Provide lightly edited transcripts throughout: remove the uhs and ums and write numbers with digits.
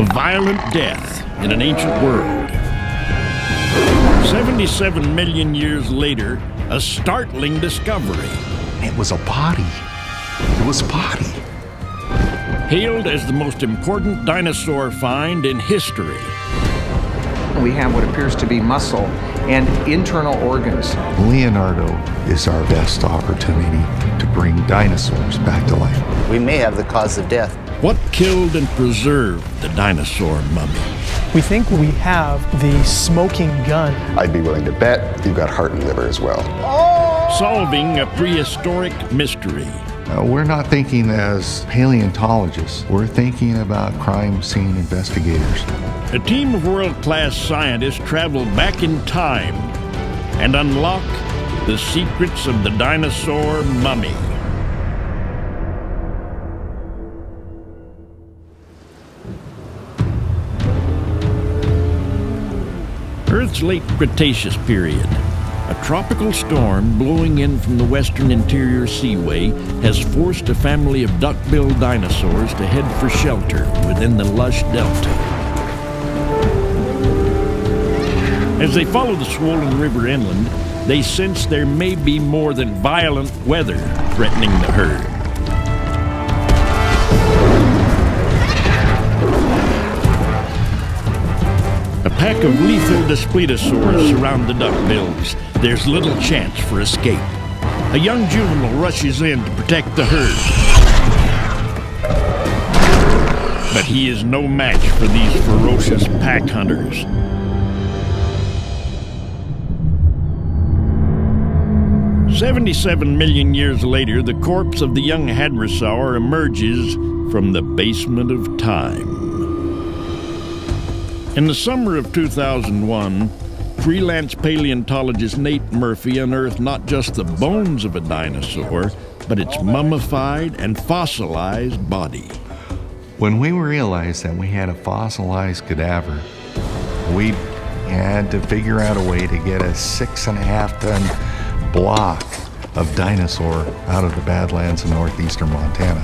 A violent death in an ancient world. 77 million years later, a startling discovery. It was a body. It was a body. Hailed as the most important dinosaur find in history. We have what appears to be muscle and internal organs. Leonardo is our best opportunity to bring dinosaurs back to life. We may have the cause of death. What killed and preserved the dinosaur mummy? We think we have the smoking gun. I'd be willing to bet you've got heart and liver as well. Solving a prehistoric mystery. We're not thinking as paleontologists. We're thinking about crime scene investigators. A team of world-class scientists travel back in time and unlock the secrets of the dinosaur mummy. Earth's late Cretaceous period. A tropical storm blowing in from the western interior seaway has forced a family of duckbill dinosaurs to head for shelter within the lush delta. As they follow the swollen river inland, they sense there may be more than violent weather threatening the herd. A pack of lethal Daspletosaurs surround the duckbills. There's little chance for escape. A young juvenile rushes in to protect the herd. But he is no match for these ferocious pack hunters. "77 million years later, the corpse of the young hadrosaur emerges from the basement of time. In the summer of 2001, freelance paleontologist Nate Murphy unearthed not just the bones of a dinosaur, but its mummified and fossilized body. When we realized that we had a fossilized cadaver, we had to figure out a way to get a 6.5-ton block of dinosaur out of the Badlands in northeastern Montana.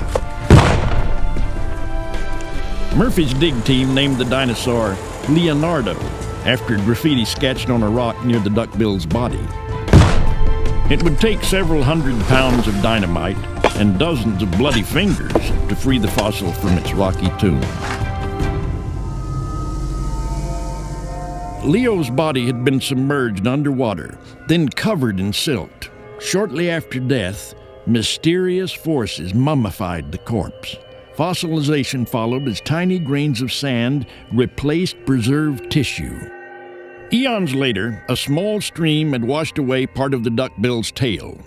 Murphy's dig team named the dinosaur Leonardo, after graffiti sketched on a rock near the duckbill's body. It would take several hundred pounds of dynamite and dozens of bloody fingers to free the fossil from its rocky tomb. Leo's body had been submerged underwater, then covered in silt. Shortly after death, mysterious forces mummified the corpse. Fossilization followed as tiny grains of sand replaced preserved tissue. Eons later, a small stream had washed away part of the duckbill's tail.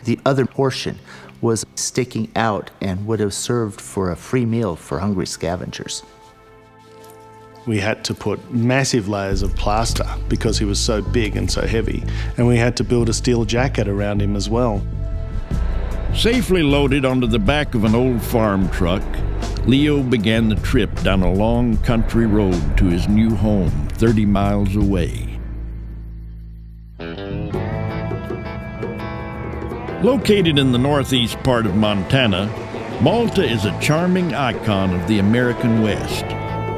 The other portion was sticking out and would have served for a free meal for hungry scavengers. We had to put massive layers of plaster because he was so big and so heavy, and we had to build a steel jacket around him as well. Safely loaded onto the back of an old farm truck, Leo began the trip down a long country road to his new home 30 miles away. Located in the northeast part of Montana, Malta is a charming icon of the American West.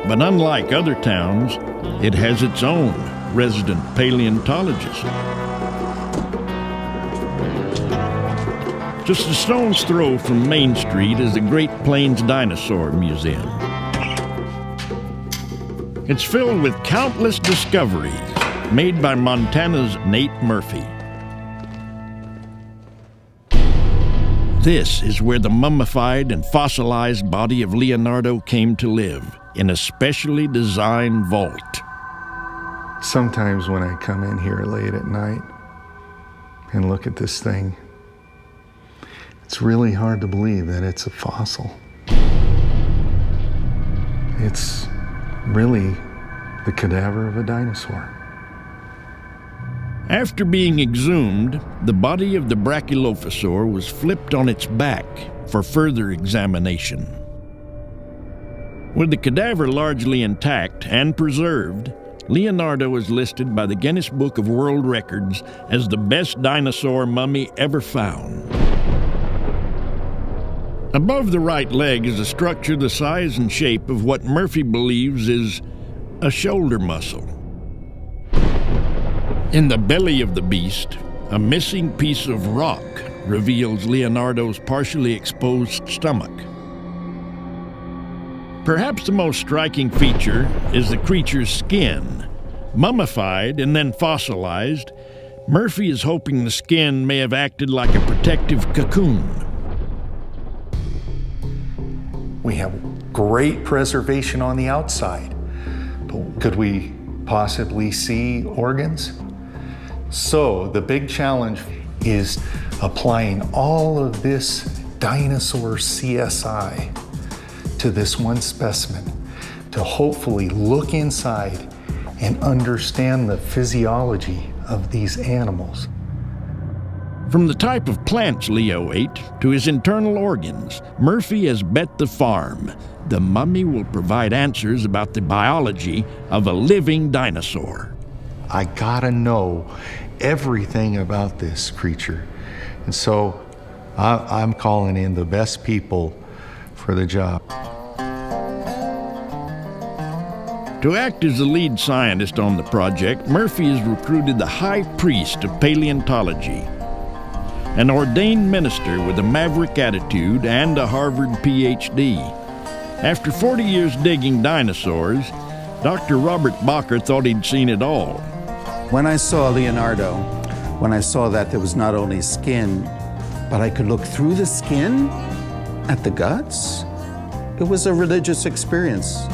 But unlike other towns, it has its own resident paleontologist. Just a stone's throw from Main Street is the Great Plains Dinosaur Museum. It's filled with countless discoveries made by Montana's Nate Murphy. This is where the mummified and fossilized body of Leonardo came to live, in a specially designed vault. Sometimes when I come in here late at night and look at this thing, it's really hard to believe that it's a fossil. It's really the cadaver of a dinosaur. After being exhumed, the body of the Brachylophosaur was flipped on its back for further examination. With the cadaver largely intact and preserved, Leonardo is listed by the Guinness Book of World Records as the best dinosaur mummy ever found. Above the right leg is a structure the size and shape of what Murphy believes is a shoulder muscle. In the belly of the beast, a missing piece of rock reveals Leonardo's partially exposed stomach. Perhaps the most striking feature is the creature's skin. Mummified and then fossilized, Murphy is hoping the skin may have acted like a protective cocoon. We have great preservation on the outside, but could we possibly see organs? So the big challenge is applying all of this dinosaur CSI to this one specimen to hopefully look inside and understand the physiology of these animals. From the type of plants Leo ate to his internal organs, Murphy has bet the farm. The mummy will provide answers about the biology of a living dinosaur. I gotta know everything about this creature. And so I'm calling in the best people for the job. To act as the lead scientist on the project, Murphy has recruited the high priest of paleontology, an ordained minister with a maverick attitude and a Harvard PhD. After 40 years digging dinosaurs, Dr. Robert Bacher thought he'd seen it all. When I saw Leonardo, when I saw that there was not only skin, but I could look through the skin at the guts, it was a religious experience.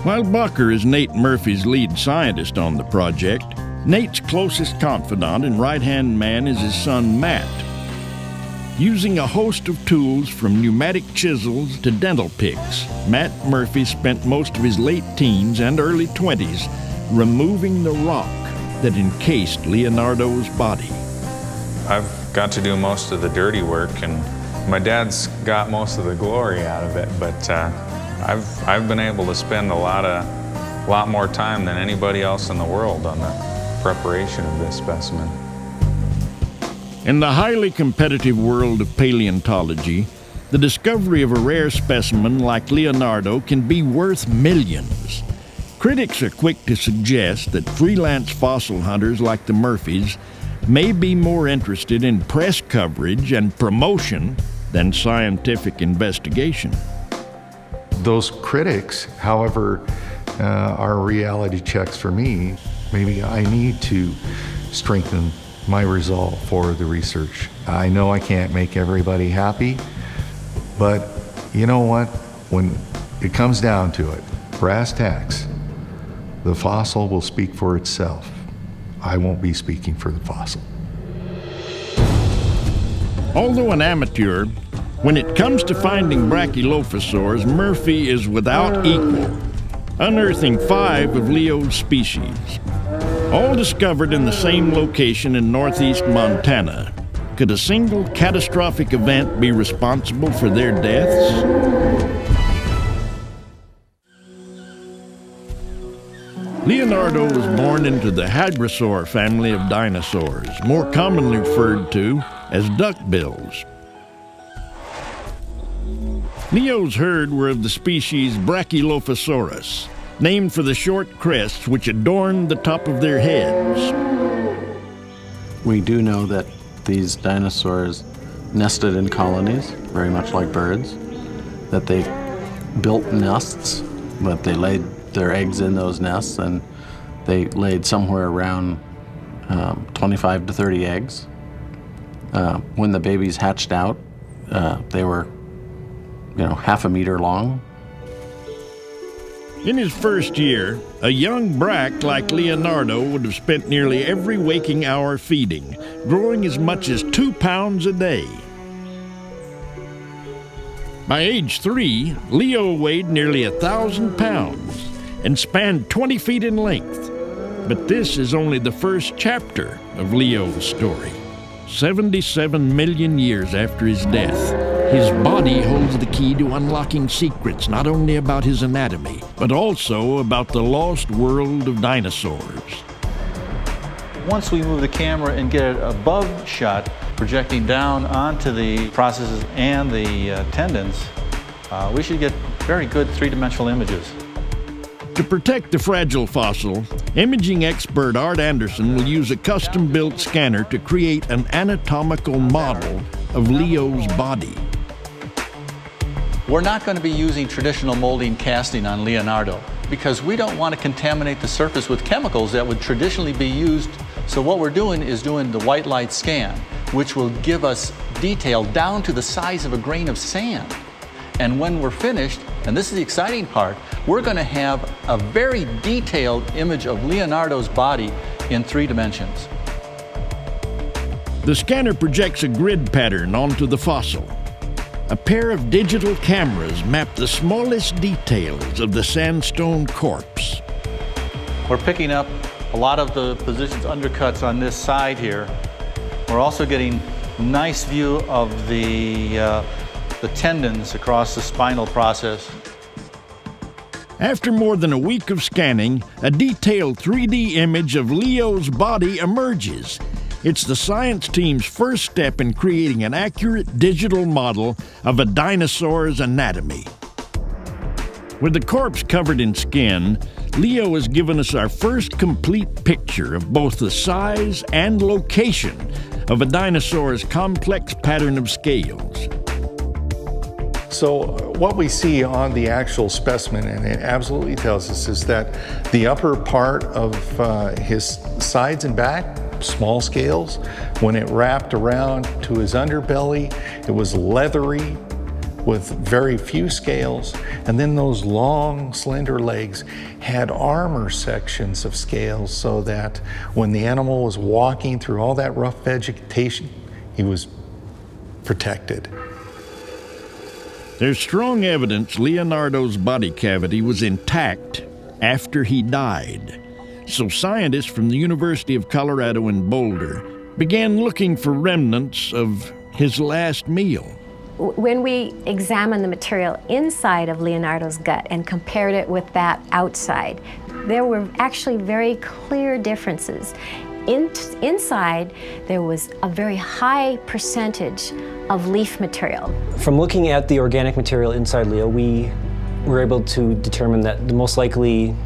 While Bacher is Nate Murphy's lead scientist on the project, Nate's closest confidant and right-hand man is his son, Matt. Using a host of tools from pneumatic chisels to dental picks, Matt Murphy spent most of his late teens and early 20s removing the rock that encased Leonardo's body. I've got to do most of the dirty work, and my dad's got most of the glory out of it, but I've been able to spend a lot more time than anybody else in the world on the preparation of this specimen. In the highly competitive world of paleontology, the discovery of a rare specimen like Leonardo can be worth millions. Critics are quick to suggest that freelance fossil hunters like the Murphys may be more interested in press coverage and promotion than scientific investigation. Those critics, however, are reality checks for me. Maybe I need to strengthen my resolve for the research. I know I can't make everybody happy, but you know what? When it comes down to it, brass tacks, the fossil will speak for itself. I won't be speaking for the fossil. Although an amateur, when it comes to finding Brachylophosaurs, Murphy is without equal, unearthing 5 of Leo's species, all discovered in the same location in northeast Montana. Could a single catastrophic event be responsible for their deaths? Leonardo was born into the Hadrosaur family of dinosaurs, more commonly referred to as duckbills. Leo's herd were of the species Brachylophosaurus, named for the short crests which adorned the top of their heads. We do know that these dinosaurs nested in colonies, very much like birds, that they built nests, but they laid their eggs in those nests, and they laid somewhere around 25 to 30 eggs. When the babies hatched out, they were, half a meter long. In his first year, a young brach like Leonardo would have spent nearly every waking hour feeding, growing as much as 2 pounds a day. By age 3, Leo weighed nearly 1,000 pounds and spanned 20 feet in length. But this is only the first chapter of Leo's story. 77 million years after his death, his body holds the key to unlocking secrets not only about his anatomy, but also about the lost world of dinosaurs. Once we move the camera and get it above shot, projecting down onto the processes and the tendons, we should get very good three-dimensional images. To protect the fragile fossil, imaging expert Art Anderson will use a custom-built scanner to create an anatomical model of Leo's body. We're not going to be using traditional molding casting on Leonardo because we don't want to contaminate the surface with chemicals that would traditionally be used. So what we're doing is doing the white light scan, which will give us detail down to the size of a grain of sand. And when we're finished, and this is the exciting part, we're going to have a very detailed image of Leonardo's body in 3 dimensions. The scanner projects a grid pattern onto the fossil. A pair of digital cameras map the smallest details of the sandstone corpse. We're picking up a lot of the positions undercuts on this side here. We're also getting a nice view of the tendons across the spinal process. After more than a week of scanning, a detailed 3D image of Leo's body emerges. It's the science team's first step in creating an accurate digital model of a dinosaur's anatomy. With the corpse covered in skin, Leo has given us our first complete picture of both the size and location of a dinosaur's complex pattern of scales. So what we see on the actual specimen, and it absolutely tells us, is that the upper part of his sides and back, small scales, when it wrapped around to his underbelly, it was leathery with very few scales, and then those long, slender legs had armor sections of scales so that when the animal was walking through all that rough vegetation, he was protected. There's strong evidence Leonardo's body cavity was intact after he died. So scientists from the University of Colorado in Boulder began looking for remnants of his last meal. When we examined the material inside of Leonardo's gut and compared it with that outside, there were actually very clear differences. Inside, there was a very high percentage of leaf material. From looking at the organic material inside Leo, we were able to determine that the most likely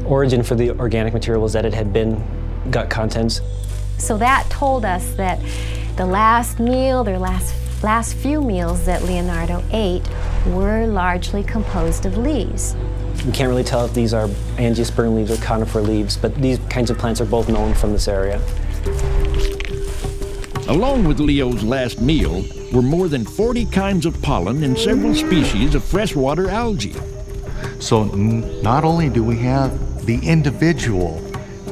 origin for the organic material was that it had been gut contents. So that told us that the last meal, their last few meals that Leonardo ate were largely composed of leaves. We can't really tell if these are angiosperm leaves or conifer leaves, but these kinds of plants are both known from this area. Along with Leo's last meal were more than 40 kinds of pollen and several species of freshwater algae. So not only do we have the individual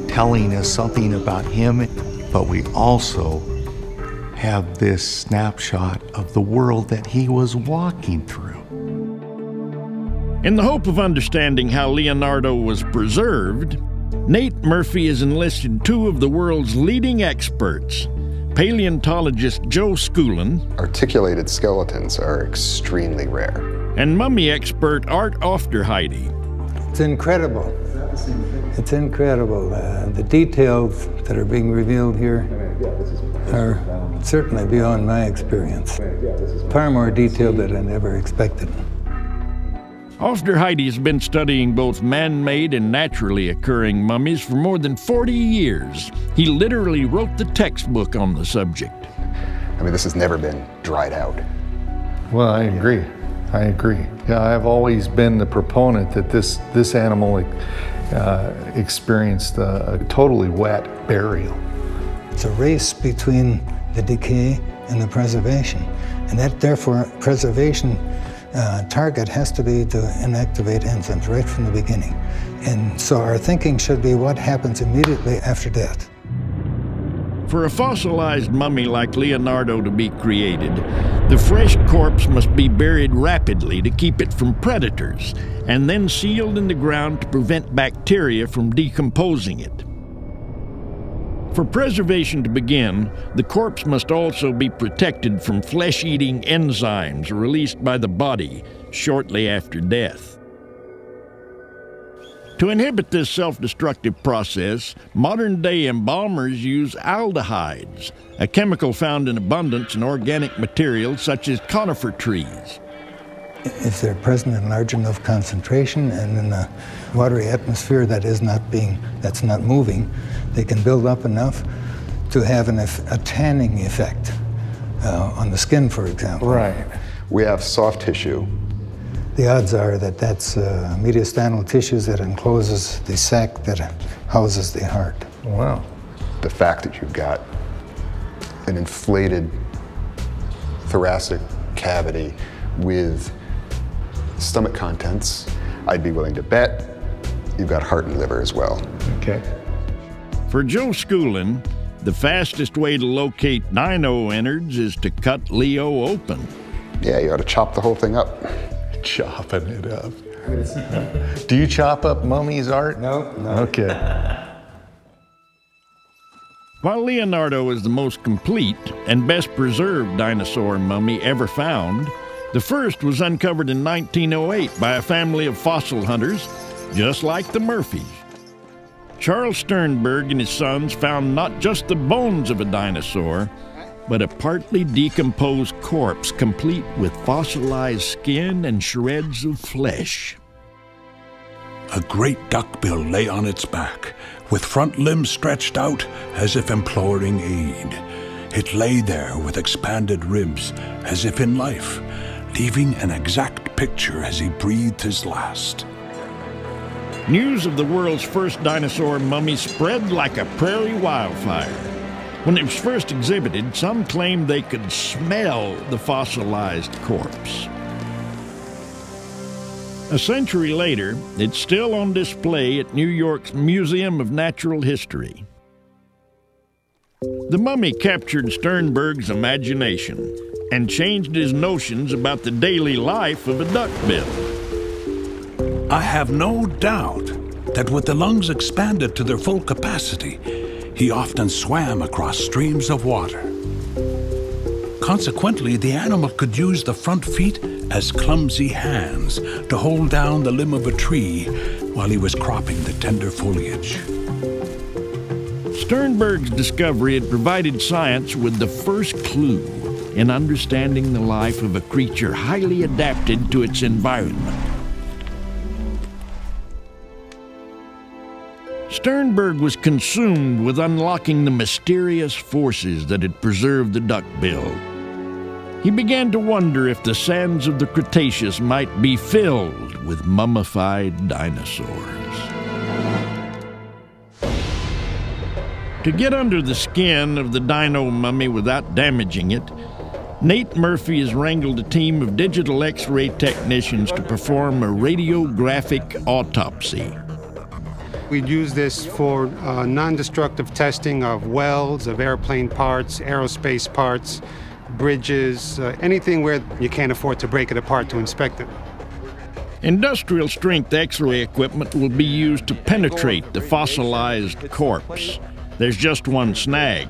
telling us something about him, but we also have this snapshot of the world that he was walking through. In the hope of understanding how Leonardo was preserved, Nate Murphy has enlisted 2 of the world's leading experts, paleontologist Joe Schoolin. Articulated skeletons are extremely rare. And mummy expert Art Ofterheide. It's incredible. It's incredible. The details that are being revealed here are certainly beyond my experience. Far more detailed than I ever expected. Ofterheide has been studying both man-made and naturally occurring mummies for more than 40 years. He literally wrote the textbook on the subject. I mean, this has never been dried out. Well, I agree. I agree. Yeah, I've always been the proponent that this animal experienced a totally wet burial. It's a race between the decay and the preservation, and that therefore preservation target has to be to inactivate enzymes right from the beginning. And so our thinking should be what happens immediately after death. For a fossilized mummy like Leonardo to be created, the fresh corpse must be buried rapidly to keep it from predators, and then sealed in the ground to prevent bacteria from decomposing it. For preservation to begin, the corpse must also be protected from flesh-eating enzymes released by the body shortly after death. To inhibit this self-destructive process, modern-day embalmers use aldehydes, a chemical found in abundance in organic materials such as conifer trees. If they're present in large enough concentration and in a watery atmosphere that's not moving, they can build up enough to have a tanning effect on the skin, for example. Right. We have soft tissue. The odds are that that's mediastinal tissues that encloses the sac that houses the heart. Wow. The fact that you've got an inflated thoracic cavity with stomach contents, I'd be willing to bet you've got heart and liver as well. Okay. For Joe Schoolin, the fastest way to locate dino innards is to cut Leo open. Yeah, you ought to chop the whole thing up. Chopping it up. Do you chop up mummies, Art? No. Okay. While Leonardo is the most complete and best preserved dinosaur mummy ever found, the first was uncovered in 1908 by a family of fossil hunters, just like the Murphys. Charles Sternberg and his sons found not just the bones of a dinosaur, but a partly decomposed corpse complete with fossilized skin and shreds of flesh. A great duckbill lay on its back, with front limbs stretched out as if imploring aid. It lay there with expanded ribs, as if in life, leaving an exact picture as he breathed his last. News of the world's first dinosaur mummy spread like a prairie wildfire. When it was first exhibited, some claimed they could smell the fossilized corpse. A century later, it's still on display at New York's Museum of Natural History. The mummy captured Sternberg's imagination and changed his notions about the daily life of a duckbill. I have no doubt that with the lungs expanded to their full capacity, he often swam across streams of water. Consequently, the animal could use the front feet as clumsy hands to hold down the limb of a tree while he was cropping the tender foliage. Sternberg's discovery had provided science with the first clue in understanding the life of a creature highly adapted to its environment. Sternberg was consumed with unlocking the mysterious forces that had preserved the duckbill. He began to wonder if the sands of the Cretaceous might be filled with mummified dinosaurs. To get under the skin of the dino mummy without damaging it, Nate Murphy has wrangled a team of digital X-ray technicians to perform a radiographic autopsy. We'd use this for non-destructive testing of welds, of airplane parts, aerospace parts, bridges, anything where you can't afford to break it apart to inspect it. Industrial-strength X-ray equipment will be used to penetrate the fossilized corpse. There's just one snag.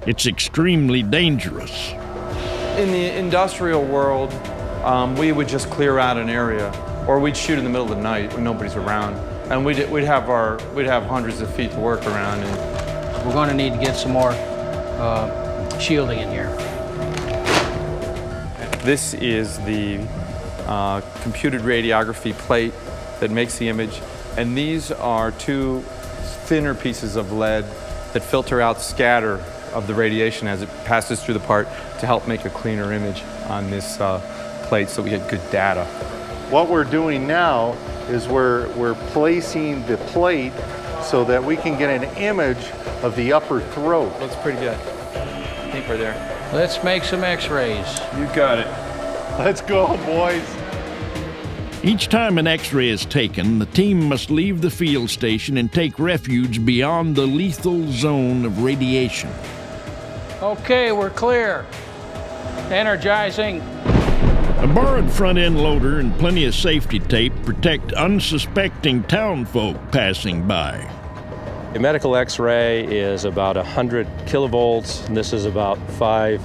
It's extremely dangerous. In the industrial world, we would just clear out an area, or we'd shoot in the middle of the night when nobody's around. And we'd have hundreds of feet to work around. And we're going to need to get some more shielding in here. This is the computed radiography plate that makes the image. And these are two thinner pieces of lead that filter out scatter of the radiation as it passes through the part to help make a cleaner image on this plate so we get good data. What we're doing now is we're placing the plate so that we can get an image of the upper throat. Looks pretty good. I think we're there. Let's make some X-rays. You got it. Let's go, boys. Each time an X-ray is taken, the team must leave the field station and take refuge beyond the lethal zone of radiation. Okay, we're clear. Energizing. A borrowed front-end loader and plenty of safety tape protect unsuspecting townfolk passing by. A medical X-ray is about 100 kilovolts, and this is about 5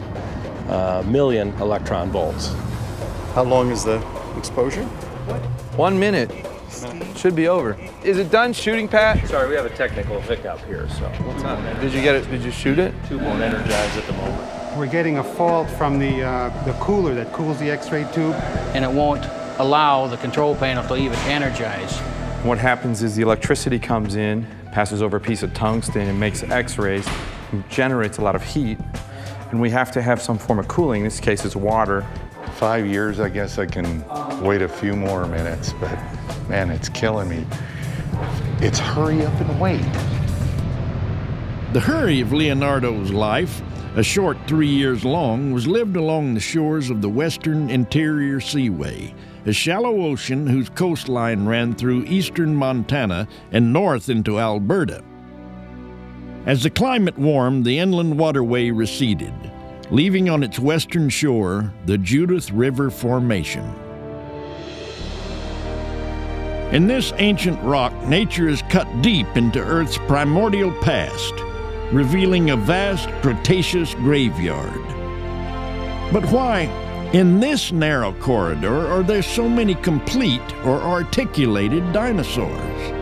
million electron volts. How long is the exposure? 1 minute. Should be over. Is it done shooting, Pat? Sorry, we have a technical hiccup here, so. What's up? Did you get it? Did you shoot it? Tube won't energize at the moment. We're getting a fault from the cooler that cools the X-ray tube. And it won't allow the control panel to even energize. What happens is the electricity comes in, passes over a piece of tungsten and makes X-rays, and generates a lot of heat. And we have to have some form of cooling. In this case, it's water. 5 years, I guess I can wait a few more minutes, but man, it's killing me. It's hurry up and wait. The hurry of Leonardo's life, a short 3 years long, was lived along the shores of the Western Interior Seaway, a shallow ocean whose coastline ran through eastern Montana and north into Alberta. As the climate warmed, the inland waterway receded, leaving on its western shore the Judith River Formation. In this ancient rock, nature is cut deep into Earth's primordial past, revealing a vast Cretaceous graveyard. But why, in this narrow corridor, are there so many complete or articulated dinosaurs?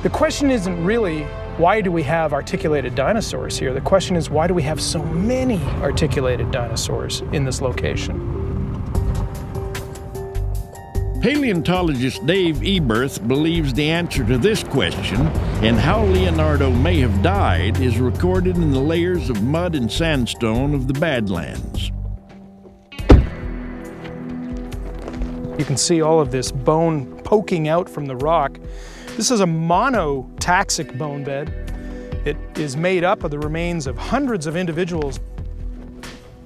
The question isn't really, why do we have articulated dinosaurs here? The question is, why do we have so many articulated dinosaurs in this location? Paleontologist Dave Eberth believes the answer to this question and how Leonardo may have died is recorded in the layers of mud and sandstone of the Badlands. You can see all of this bone poking out from the rock. This is a monotaxic bone bed. It is made up of the remains of hundreds of individuals.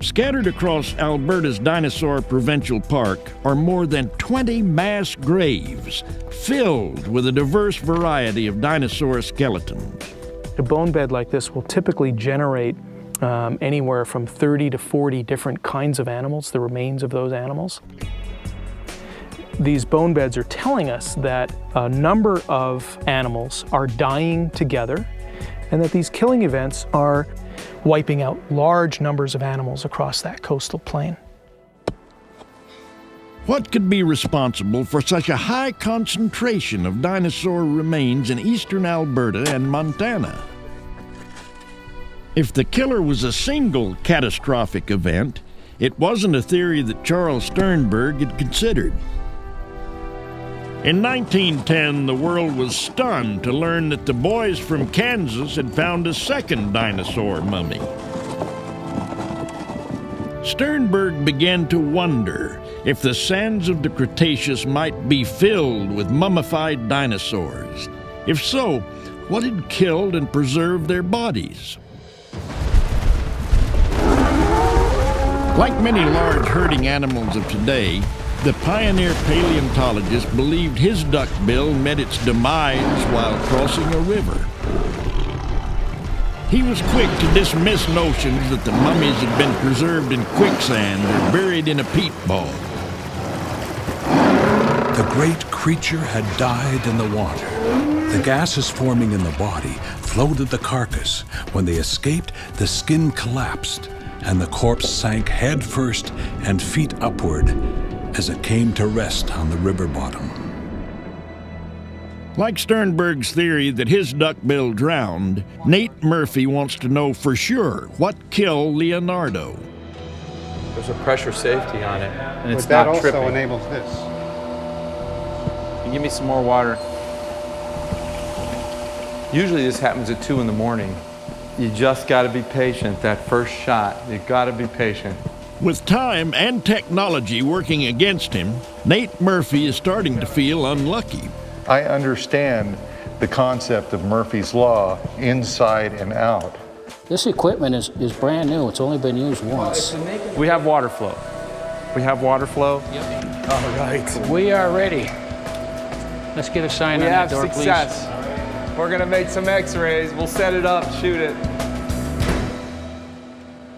Scattered across Alberta's Dinosaur Provincial Park are more than 20 mass graves filled with a diverse variety of dinosaur skeletons. A bone bed like this will typically generate anywhere from 30 to 40 different kinds of animals, the remains of those animals. These bone beds are telling us that a number of animals are dying together and that these killing events are wiping out large numbers of animals across that coastal plain. What could be responsible for such a high concentration of dinosaur remains in eastern Alberta and Montana? If the killer was a single catastrophic event, it wasn't a theory that Charles Sternberg had considered. In 1910, the world was stunned to learn that the boys from Kansas had found a second dinosaur mummy. Sternberg began to wonder if the sands of the Cretaceous might be filled with mummified dinosaurs. If so, what had killed and preserved their bodies? Like many large herding animals of today, the pioneer paleontologist believed his duckbill met its demise while crossing a river. He was quick to dismiss notions that the mummies had been preserved in quicksand or buried in a peat bog. The great creature had died in the water. The gases forming in the body floated the carcass. When they escaped, the skin collapsed, and the corpse sank head first and feet upward as it came to rest on the river bottom. Like Sternberg's theory that his duckbill drowned, Nate Murphy wants to know for sure what killed Leonardo. There's a pressure safety on it, and it's But not tripping. that also enables this. And give me some more water. Usually this happens at 2 in the morning. You just got to be patient. That first shot, you got to be patient. With time and technology working against him, Nate Murphy is starting to feel unlucky. I understand the concept of Murphy's Law inside and out. This equipment is brand new. It's only been used once. We have water flow. We have water flow. Yep. All right. We are ready. Let's get a sign on that door, success. please. We're gonna make some X-rays. We'll set it up, shoot it.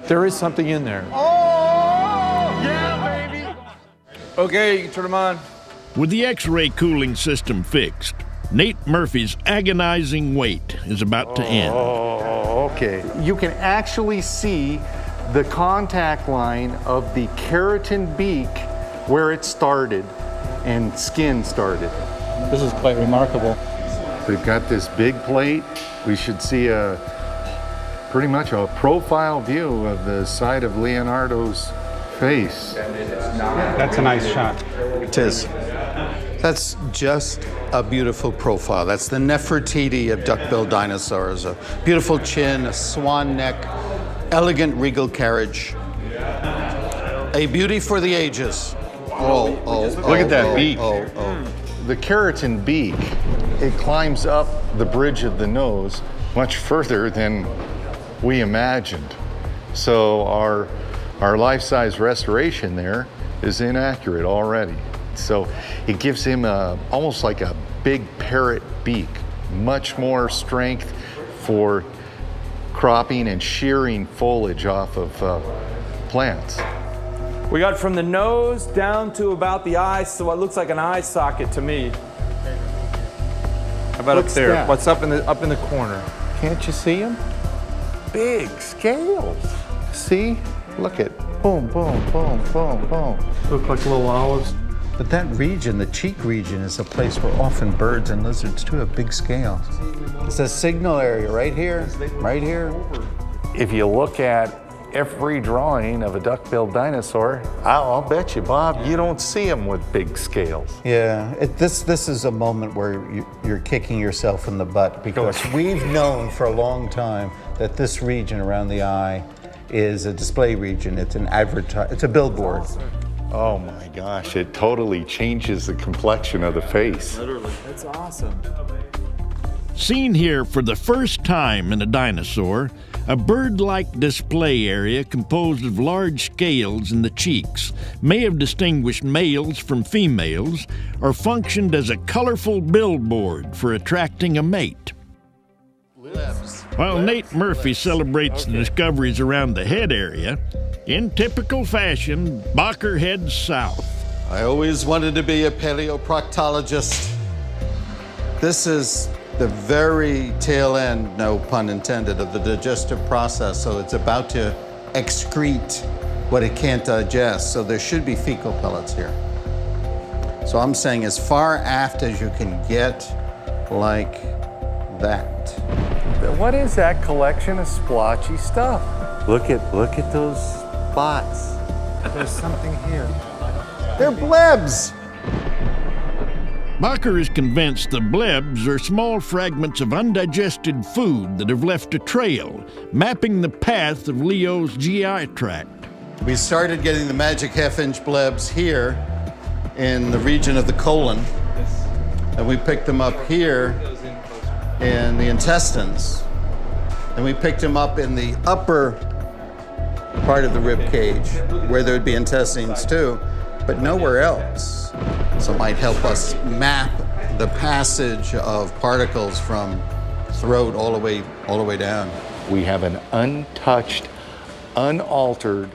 There is something in there. Okay, you can turn them on. With the X-ray cooling system fixed, Nate Murphy's agonizing wait is about to end. Oh, okay. You can actually see the contact line of the keratin beak where it started. and skin started. This is quite remarkable. We've got this big plate. We should see pretty much a profile view of the side of Leonardo's face. That's a nice shot. It is. That's just a beautiful profile. That's the Nefertiti of duckbill dinosaurs. A beautiful chin, a swan neck, elegant regal carriage. A beauty for the ages. Look at that beak. The keratin beak, it climbs up the bridge of the nose much further than we imagined. So our life-size restoration there is inaccurate already. So it gives him almost like a big parrot beak, much more strength for cropping and shearing foliage off of plants. We got from the nose down to about the eye, so what looks like an eye socket to me. How about up there? That? What's up in the corner? Can't you see them? Big scales. See? Look at boom, boom, boom, boom, boom. Look like little olives. But that region, the cheek region, is a place where often birds and lizards too have big scales. It's a signal area right here, right here. If you look at every drawing of a duckbill dinosaur, I'll bet you, Bob, you don't see them with big scales. Yeah, this is a moment where you're kicking yourself in the butt, because we've known for a long time that this region around the eye is a display region. It's an it's a billboard. Oh my gosh, it totally changes the complexion of the face. Literally. That's awesome. Seen here for the first time in a dinosaur, a bird-like display area composed of large scales in the cheeks may have distinguished males from females or functioned as a colorful billboard for attracting a mate. While Nate Murphy celebrates the discoveries around the head area, in typical fashion, Bakker heads south. I always wanted to be a paleoproctologist. This is the very tail end, no pun intended, of the digestive process. So it's about to excrete what it can't digest. So there should be fecal pellets here. So I'm saying as far aft as you can get, like that. What is that collection of splotchy stuff? Look at those spots. There's something here. They're blebs. Bakker is convinced the blebs are small fragments of undigested food that have left a trail, mapping the path of Leo's GI tract. We started getting the magic half-inch blebs here in the region of the colon, and we picked them up here in the intestines, and we picked them up in the upper part of the rib cage where there would be intestines too, but nowhere else. So it might help us map the passage of particles from throat all the way down. We have an untouched, unaltered,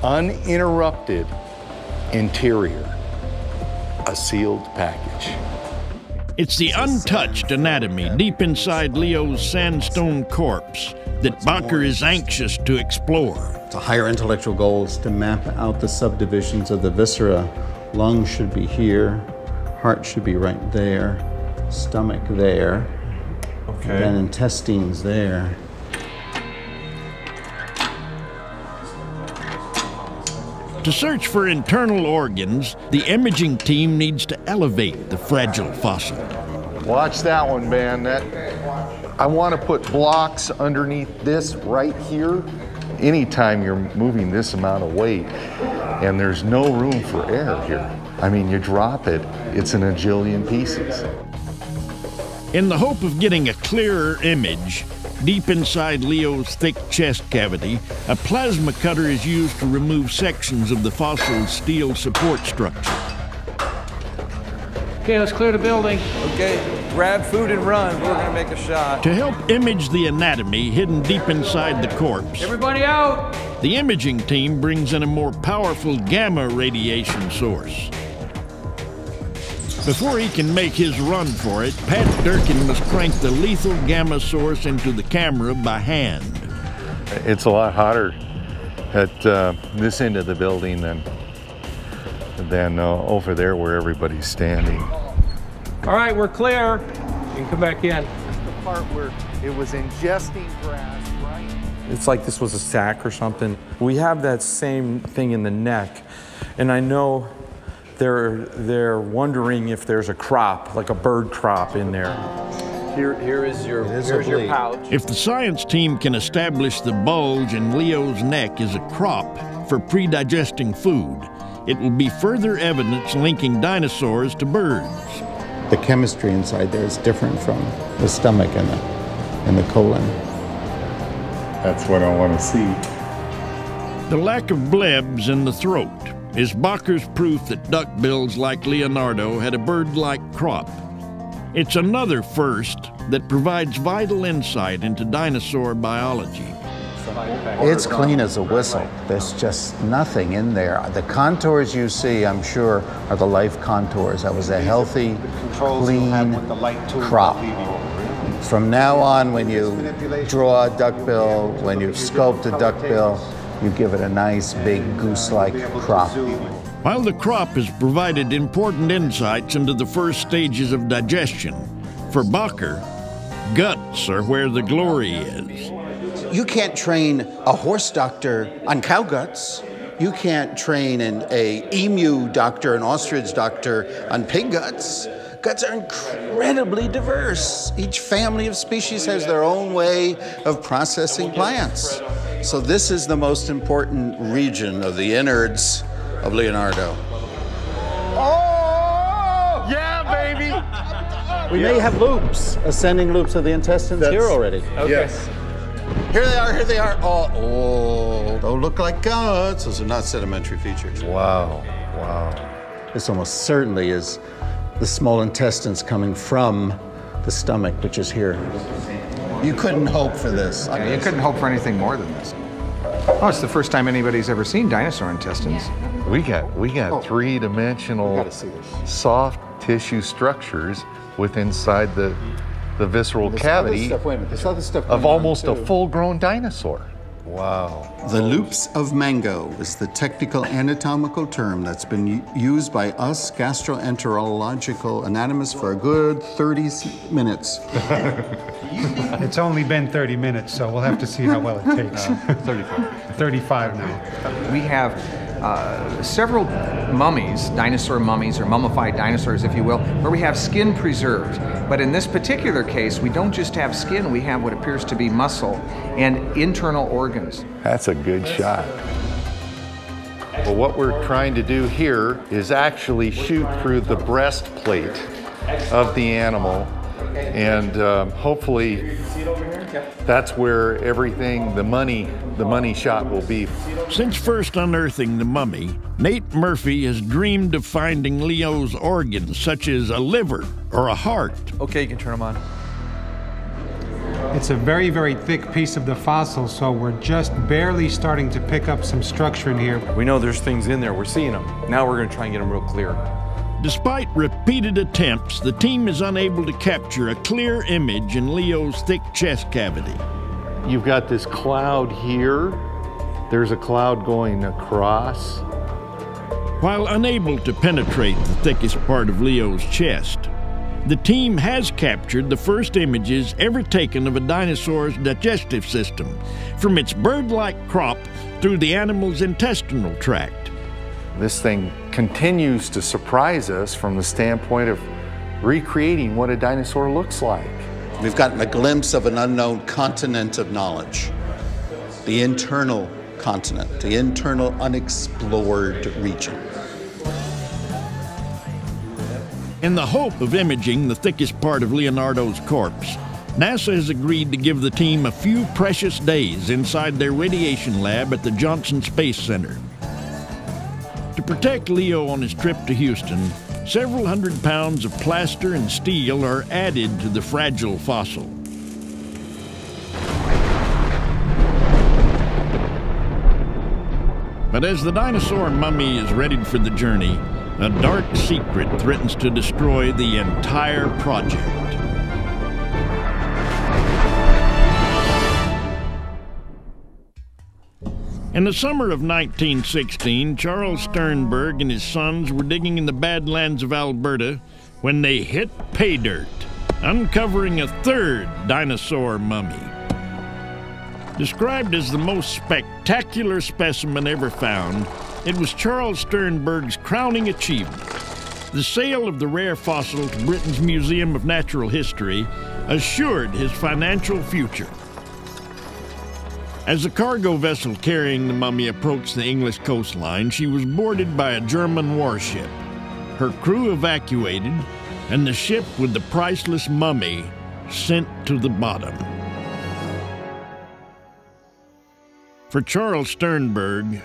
uninterrupted interior, a sealed package. It's the untouched anatomy deep inside Leo's sandstone corpse that Bakker is anxious to explore. The higher intellectual goal is to map out the subdivisions of the viscera. Lungs should be here, heart should be right there, stomach there, and then intestines there. To search for internal organs, the imaging team needs to elevate the fragile fossil. Watch that one, man. I want to put blocks underneath this right here. Anytime you're moving this amount of weight and there's no room for air here, I mean, you drop it, it's an ajillion pieces. In the hope of getting a clearer image, deep inside Leo's thick chest cavity, a plasma cutter is used to remove sections of the fossil's steel support structure. Okay, let's clear the building. Okay, grab food and run. We're gonna make a shot. To help image the anatomy hidden deep inside the corpse, Everybody out! the imaging team brings in a more powerful gamma radiation source. Before he can make his run for it, Pat Durkin must crank the lethal gamma source into the camera by hand. It's a lot hotter at this end of the building than than over there where everybody's standing. All right, we're clear. You can come back in. The part where it was ingesting grass, right? It's like this was a sack or something. We have that same thing in the neck, and I know they're wondering if there's a crop, like a bird crop in there. Here's your pouch. If the science team can establish the bulge in Leo's neck is a crop for pre-digesting food, it will be further evidence linking dinosaurs to birds. The chemistry inside there is different from the stomach and the colon. That's what I want to see. The lack of blebs in the throat is Bacher's proof that duckbills like Leonardo had a bird-like crop. It's another first that provides vital insight into dinosaur biology. It's clean as a whistle. There's just nothing in there. The contours you see, I'm sure, are the life contours. That was a healthy, clean crop. From now on, when you draw a duckbill, when you sculpt a duckbill, you give it a nice, big, goose-like crop. While the crop has provided important insights into the first stages of digestion, for Bacher, guts are where the glory is. You can't train a horse doctor on cow guts. You can't train an emu doctor, an ostrich doctor on pig guts. Guts are incredibly diverse. Each family of species has their own way of processing plants. So this is the most important region of the innards of Leonardo. Oh! Yeah, baby! We may have loops, ascending loops of the intestines here already. Okay. Yes. Here they are, here they are. Oh, don't look like guts. Those are not sedimentary features. Wow, wow. This almost certainly is the small intestines coming from the stomach, which is here. You couldn't hope for this. Yeah, you couldn't hope for anything more than this. Oh, it's the first time anybody's ever seen dinosaur intestines. We got three-dimensional soft tissue structures inside the visceral cavity of almost a full-grown dinosaur. Wow. The loops of Mango is the technical anatomical term that's been used by us gastroenterological anatomists for a good 30 minutes. It's only been 30 minutes, so we'll have to see how well it takes. 35. 35 now. We have several mummies, dinosaur mummies or mummified dinosaurs, if you will, where we have skin preserved. But in this particular case, we don't just have skin, we have what appears to be muscle and internal organs. That's a good shot. Well, what we're trying to do here is actually shoot through the breastplate of the animal, and hopefully that's where everything, the money shot will be. Since first unearthing the mummy, Nate Murphy has dreamed of finding Leo's organs, such as a liver or a heart. Okay, you can turn them on. It's a very, very thick piece of the fossil, so we're just barely starting to pick up some structure in here. We know there's things in there, we're seeing them. Now we're gonna try and get them real clear. Despite repeated attempts, the team is unable to capture a clear image in Leo's thick chest cavity. You've got this cloud here. There's a cloud going across. While unable to penetrate the thickest part of Leo's chest, the team has captured the first images ever taken of a dinosaur's digestive system, from its bird-like crop through the animal's intestinal tract. This thing continues to surprise us from the standpoint of recreating what a dinosaur looks like. We've gotten a glimpse of an unknown continent of knowledge, the internal continent, the internal unexplored region. In the hope of imaging the thickest part of Leonardo's corpse, NASA has agreed to give the team a few precious days inside their radiation lab at the Johnson Space Center. To protect Leo on his trip to Houston, several hundred pounds of plaster and steel are added to the fragile fossil. But as the dinosaur mummy is readied for the journey, a dark secret threatens to destroy the entire project. In the summer of 1916, Charles Sternberg and his sons were digging in the Badlands of Alberta when they hit pay dirt, uncovering a third dinosaur mummy. Described as the most spectacular specimen ever found, it was Charles Sternberg's crowning achievement. The sale of the rare fossil to Britain's Museum of Natural History assured his financial future. As the cargo vessel carrying the mummy approached the English coastline, she was boarded by a German warship. Her crew evacuated, and the ship with the priceless mummy sent to the bottom. For Charles Sternberg,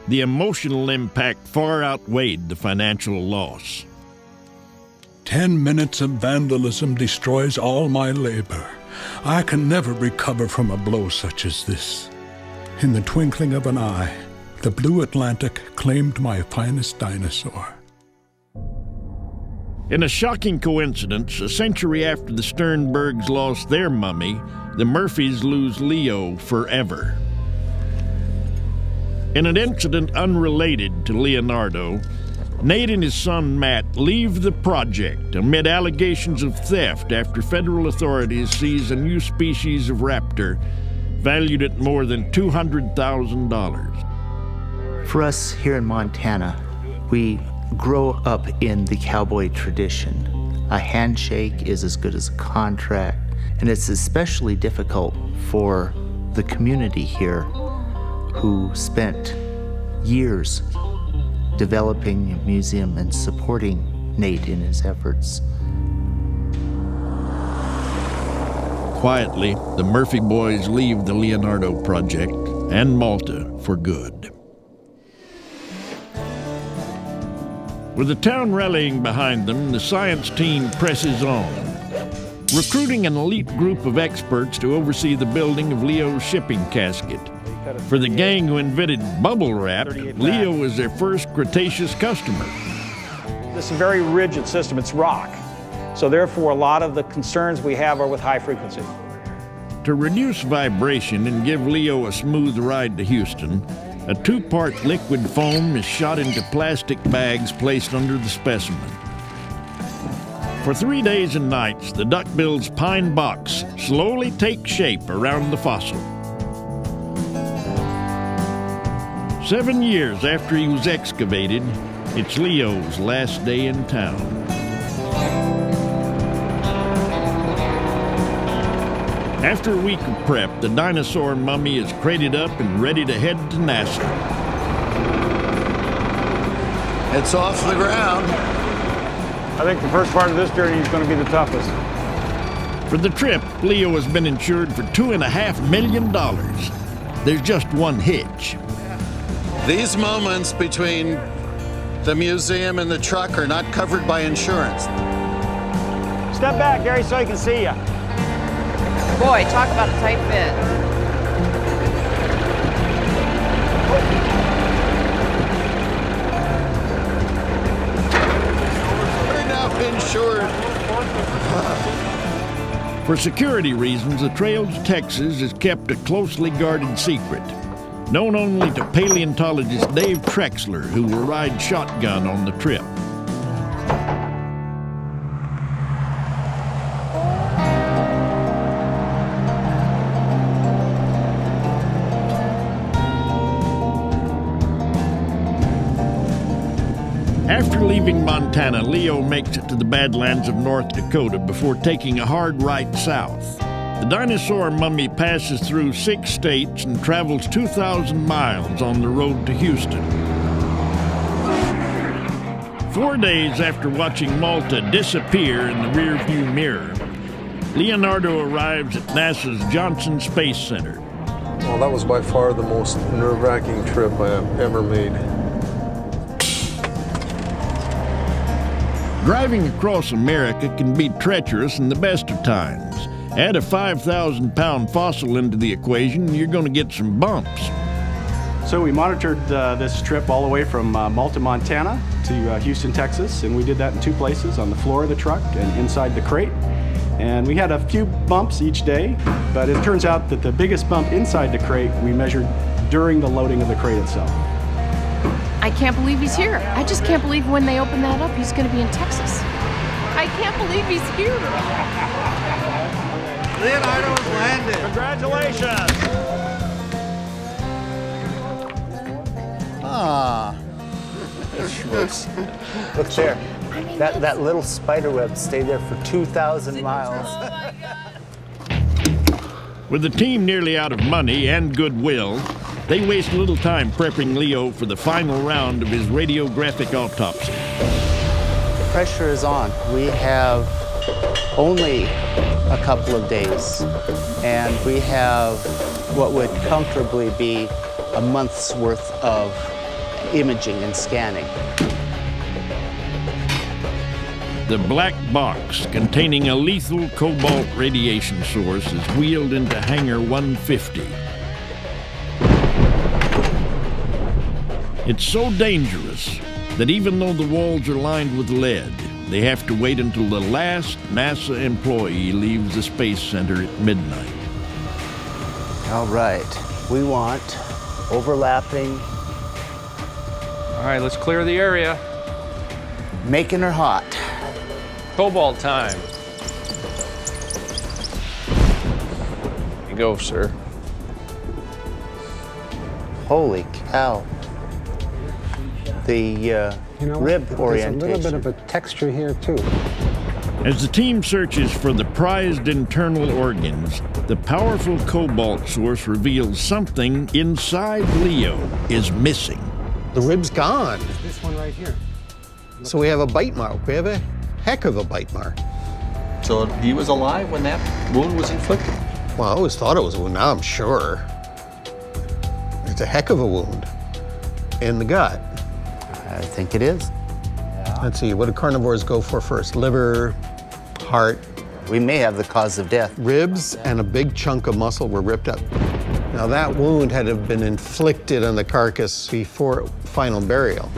the emotional impact far outweighed the financial loss. 10 minutes of vandalism destroys all my labor. I can never recover from a blow such as this. In the twinkling of an eye, the blue Atlantic claimed my finest dinosaur. In a shocking coincidence, a century after the Sternbergs lost their mummy, the Murphys lose Leo forever. In an incident unrelated to Leonardo, Nate and his son Matt leave the project amid allegations of theft after federal authorities seize a new species of raptor valued at more than $200,000. For us here in Montana, we grow up in the cowboy tradition. A handshake is as good as a contract, and it's especially difficult for the community here who spent years developing a museum and supporting Nate in his efforts. Quietly, the Murphy boys leave the Leonardo project and Malta for good. With the town rallying behind them, the science team presses on, recruiting an elite group of experts to oversee the building of Leo's shipping casket. For the gang who invented bubble wrap, Leo was their first Cretaceous customer. This is a very rigid system, it's rock. So therefore, a lot of the concerns we have are with high frequency. To reduce vibration and give Leo a smooth ride to Houston, a 2-part liquid foam is shot into plastic bags placed under the specimen. For 3 days and nights, the duckbill's pine box slowly takes shape around the fossil. 7 years after he was excavated, it's Leo's last day in town. After a week of prep, the dinosaur mummy is crated up and ready to head to NASA. It's off the ground. I think the first part of this journey is going to be the toughest. For the trip, Leo has been insured for $2.5 million. There's just one hitch. These moments between the museum and the truck are not covered by insurance. Step back, Gary, so I can see you. Boy, talk about a tight fit. We're now insured. For security reasons, the trail to Texas is kept a closely guarded secret, known only to paleontologist Dave Trexler, who will ride shotgun on the trip. After leaving Montana, Leo makes it to the Badlands of North Dakota before taking a hard right south. The dinosaur mummy passes through 6 states and travels 2,000 miles on the road to Houston. 4 days after watching Malta disappear in the rearview mirror, Leonardo arrives at NASA's Johnson Space Center. Well, that was by far the most nerve-wracking trip I have ever made. Driving across America can be treacherous in the best of times. Add a 5,000-pound fossil into the equation, and you're going to get some bumps. So we monitored this trip all the way from Malta, Montana to Houston, Texas, and we did that in 2 places, on the floor of the truck and inside the crate. And we had a few bumps each day, but it turns out that the biggest bump inside the crate we measured during the loading of the crate itself. I can't believe he's here. I just can't believe when they open that up, he's going to be in Texas. I can't believe he's here. Leonardo has landed. Congratulations. Ah. Schmutz. Look there. That little spider web stayed there for 2,000 miles. With the team nearly out of money and goodwill, they waste little time prepping Leo for the final round of his radiographic autopsy. The pressure is on. We have only a couple of days, and we have what would comfortably be a month's worth of imaging and scanning. The black box containing a lethal cobalt radiation source is wheeled into Hangar 150. It's so dangerous that even though the walls are lined with lead, they have to wait until the last NASA employee leaves the Space Center at midnight. All right, we want overlapping. All right, let's clear the area. Making her hot. Cobalt time. Here you go, sir. Holy cow. The rib orientation. There's a little bit of a texture here, too. As the team searches for the prized internal organs, the powerful cobalt source reveals something inside Leo is missing. The rib's gone. This one right here. So we have a bite mark. We have a heck of a bite mark. So he was alive when that wound was inflicted? Well, I always thought it was a wound. Now I'm sure. It's a heck of a wound in the gut. I think it is. Let's see, what do carnivores go for first? Liver, heart. We may have the cause of death. Ribs and a big chunk of muscle were ripped up. Now that wound had to have been inflicted on the carcass before final burial.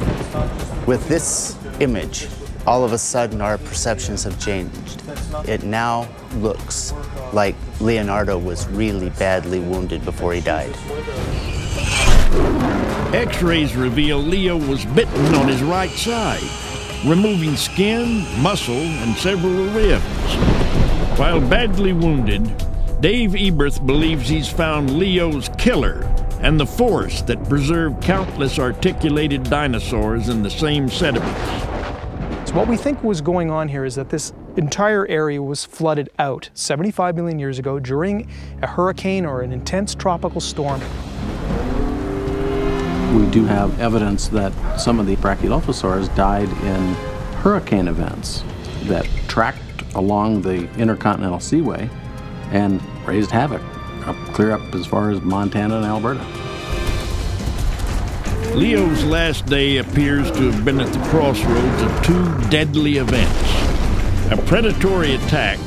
With this image, all of a sudden our perceptions have changed. It now looks like Leonardo was really badly wounded before he died. X-rays reveal Leo was bitten on his right side, removing skin, muscle, and several ribs. While badly wounded, Dave Eberth believes he's found Leo's killer and the force that preserved countless articulated dinosaurs in the same sediments. So what we think was going on here is that this entire area was flooded out 75 million years ago during a hurricane or an intense tropical storm. We do have evidence that some of the Brachylophosaurs died in hurricane events that tracked along the Intercontinental Seaway and raised havoc, clear up as far as Montana and Alberta. Leo's last day appears to have been at the crossroads of two deadly events: a predatory attack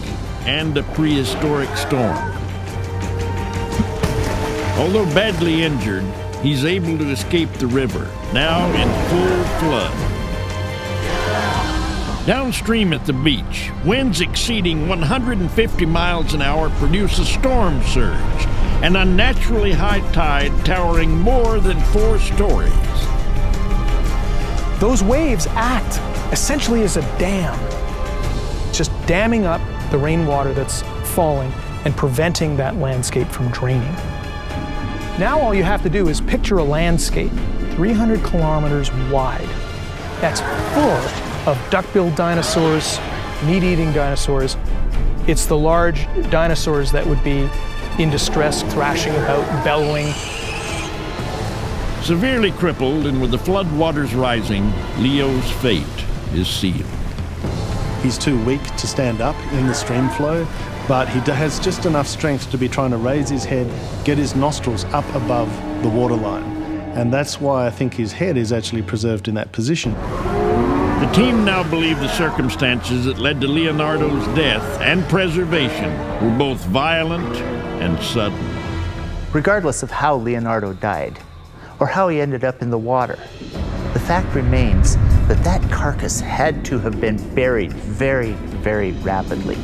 and a prehistoric storm. Although badly injured, he's able to escape the river, now in full flood. Downstream at the beach, winds exceeding 150 miles an hour produce a storm surge, an unnaturally high tide towering more than 4 stories. Those waves act essentially as a dam, just damming up the rainwater that's falling and preventing that landscape from draining. Now all you have to do is picture a landscape 300 kilometers wide that's full of duckbill dinosaurs, meat-eating dinosaurs. It's the large dinosaurs that would be in distress, thrashing about, bellowing. Severely crippled and with the flood waters rising, Leo's fate is sealed. He's too weak to stand up in the stream flow, but he has just enough strength to be trying to raise his head, get his nostrils up above the waterline. And that's why I think his head is actually preserved in that position. The team now believe the circumstances that led to Leonardo's death and preservation were both violent and sudden. Regardless of how Leonardo died, or how he ended up in the water, the fact remains that that carcass had to have been buried very, very rapidly.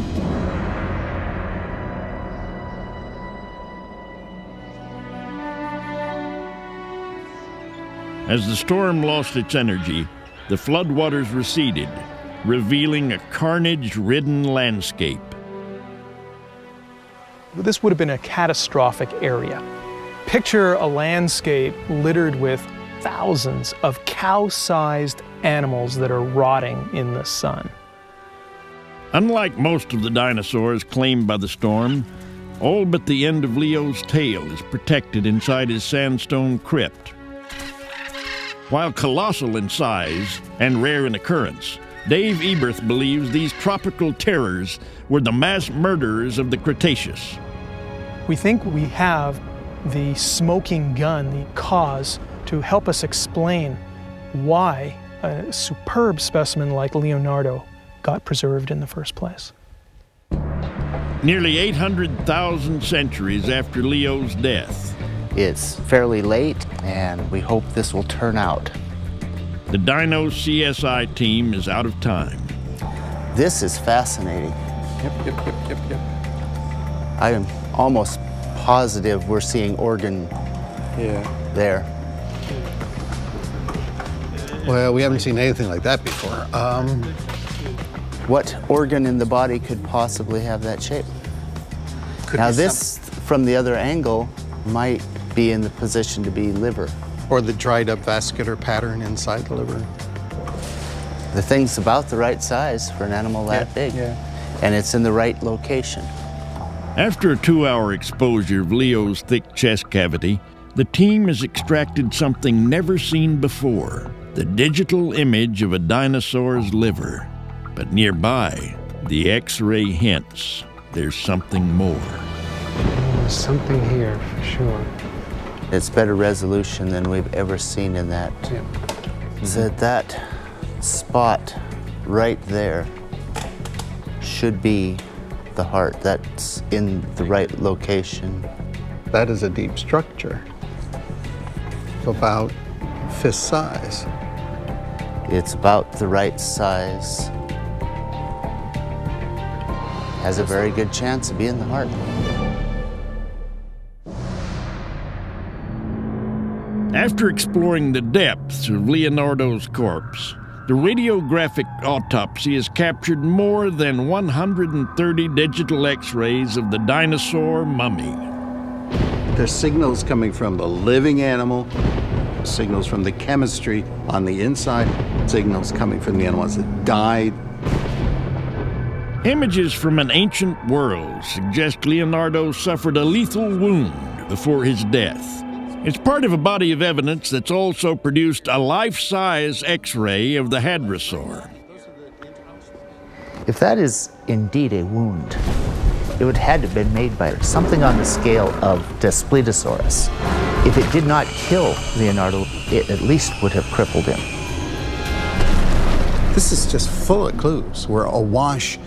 As the storm lost its energy, the floodwaters receded, revealing a carnage-ridden landscape. This would have been a catastrophic area. Picture a landscape littered with thousands of cow-sized animals that are rotting in the sun. Unlike most of the dinosaurs claimed by the storm, all but the end of Leo's tail is protected inside his sandstone crypt. While colossal in size and rare in occurrence, Dave Eberth believes these tropical terrors were the mass murderers of the Cretaceous. We think we have the smoking gun, the cause, to help us explain why a superb specimen like Leonardo got preserved in the first place. Nearly 800,000 centuries after Leo's death. It's fairly late, and we hope this will turn out. The Dino CSI team is out of time. This is fascinating. Yep. I am almost positive we're seeing organ there. Well, we haven't seen anything like that before. What organ in the body could possibly have that shape? Now this, from the other angle, might be in the position to be liver. Or the dried up vascular pattern inside the liver. The thing's about the right size for an animal that big. And it's in the right location. After a 2-hour exposure of Leo's thick chest cavity, the team has extracted something never seen before, the digital image of a dinosaur's liver. But nearby, the X-ray hints there's something more. There's something here, for sure. It's better resolution than we've ever seen in that. So that spot right there should be the heart. That's in the right location. That is a deep structure, about fist size. It's about the right size. Has a very good chance of being the heart. After exploring the depths of Leonardo's corpse, the radiographic autopsy has captured more than 130 digital X-rays of the dinosaur mummy. There's signals coming from the living animal, signals from the chemistry on the inside, signals coming from the animals that died. Images from an ancient world suggest Leonardo suffered a lethal wound before his death. It's part of a body of evidence that's also produced a life-size X-ray of the hadrosaur. If that is indeed a wound, it would have had to have been made by something on the scale of Daspletosaurus. If it did not kill Leonardo, it at least would have crippled him. This is just full of clues. We're awash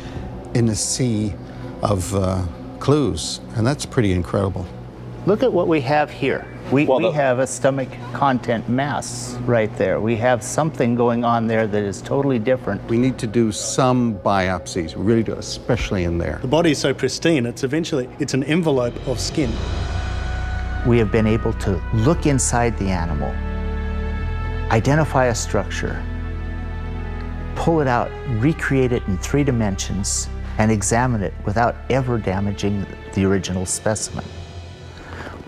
in a sea of clues, and that's pretty incredible. Look at what we have here. We have a stomach content mass right there. We have something going on there that is totally different. We need to do some biopsies, we really do, especially in there. The body is so pristine, it's an envelope of skin. We have been able to look inside the animal, identify a structure, pull it out, recreate it in 3 dimensions, and examine it without ever damaging the original specimen.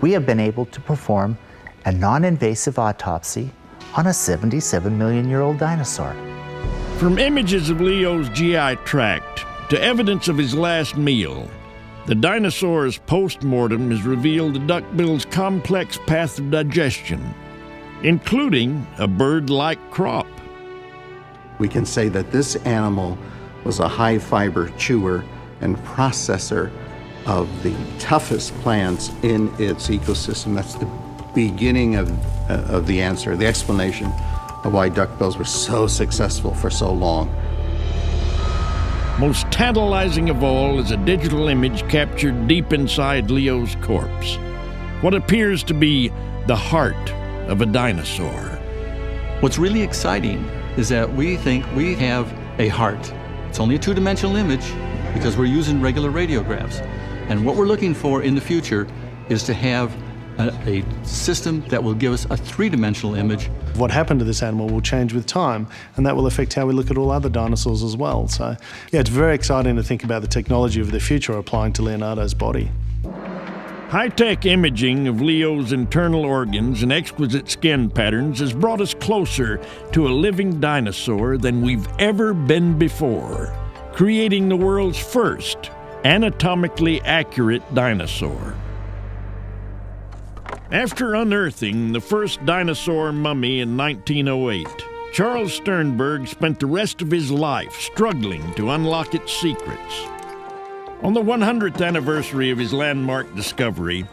We have been able to perform a non-invasive autopsy on a 77-million-year-old dinosaur. From images of Leo's GI tract to evidence of his last meal, the dinosaur's postmortem has revealed the duckbill's complex path of digestion, including a bird-like crop. We can say that this animal was a high-fiber chewer and processor of the toughest plants in its ecosystem. That's the beginning of the answer, the explanation of why duckbills were so successful for so long. Most tantalizing of all is a digital image captured deep inside Leo's corpse. What appears to be the heart of a dinosaur. What's really exciting is that we think we have a heart. It's only a 2-dimensional image because we're using regular radiographs. And what we're looking for in the future is to have a system that will give us a three-dimensional image. What happened to this animal will change with time, and that will affect how we look at all other dinosaurs as well. So, yeah, it's very exciting to think about the technology of the future applying to Leonardo's body. High-tech imaging of Leo's internal organs and exquisite skin patterns has brought us closer to a living dinosaur than we've ever been before, creating the world's first anatomically accurate dinosaur. After unearthing the first dinosaur mummy in 1908, Charles Sternberg spent the rest of his life struggling to unlock its secrets. On the 100th anniversary of his landmark discovery,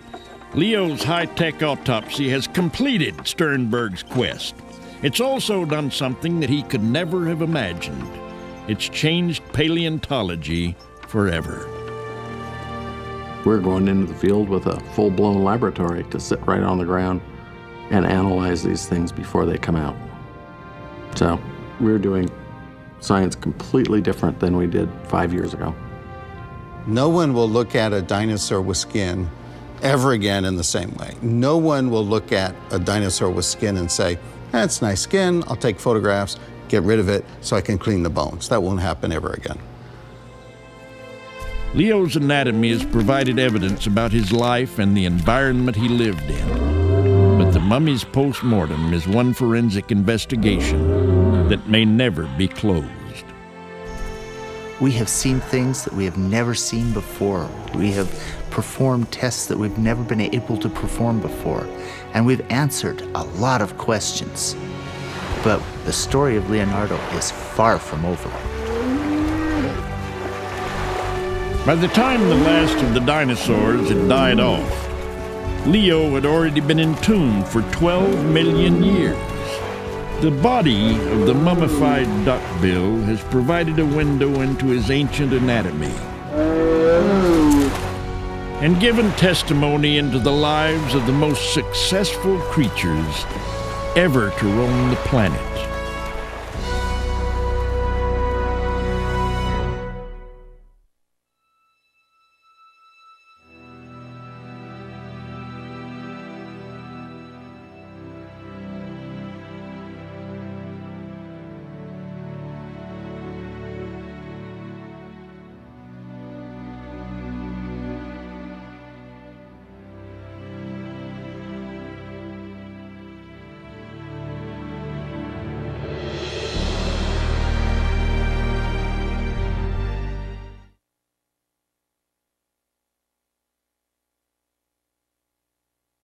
Leo's high-tech autopsy has completed Sternberg's quest. It's also done something that he could never have imagined. It's changed paleontology forever. We're going into the field with a full-blown laboratory to sit right on the ground and analyze these things before they come out. So we're doing science completely different than we did 5 years ago. No one will look at a dinosaur with skin ever again in the same way. No one will look at a dinosaur with skin and say, that's nice skin, I'll take photographs, get rid of it so I can clean the bones. That won't happen ever again. Leo's anatomy has provided evidence about his life and the environment he lived in. But the mummy's postmortem is one forensic investigation that may never be closed. We have seen things that we have never seen before. We have performed tests that we've never been able to perform before. And we've answered a lot of questions. But the story of Leonardo is far from over. By the time the last of the dinosaurs had died off, Leo had already been entombed for 12 million years. The body of the mummified duckbill has provided a window into his ancient anatomy and given testimony into the lives of the most successful creatures ever to roam the planet.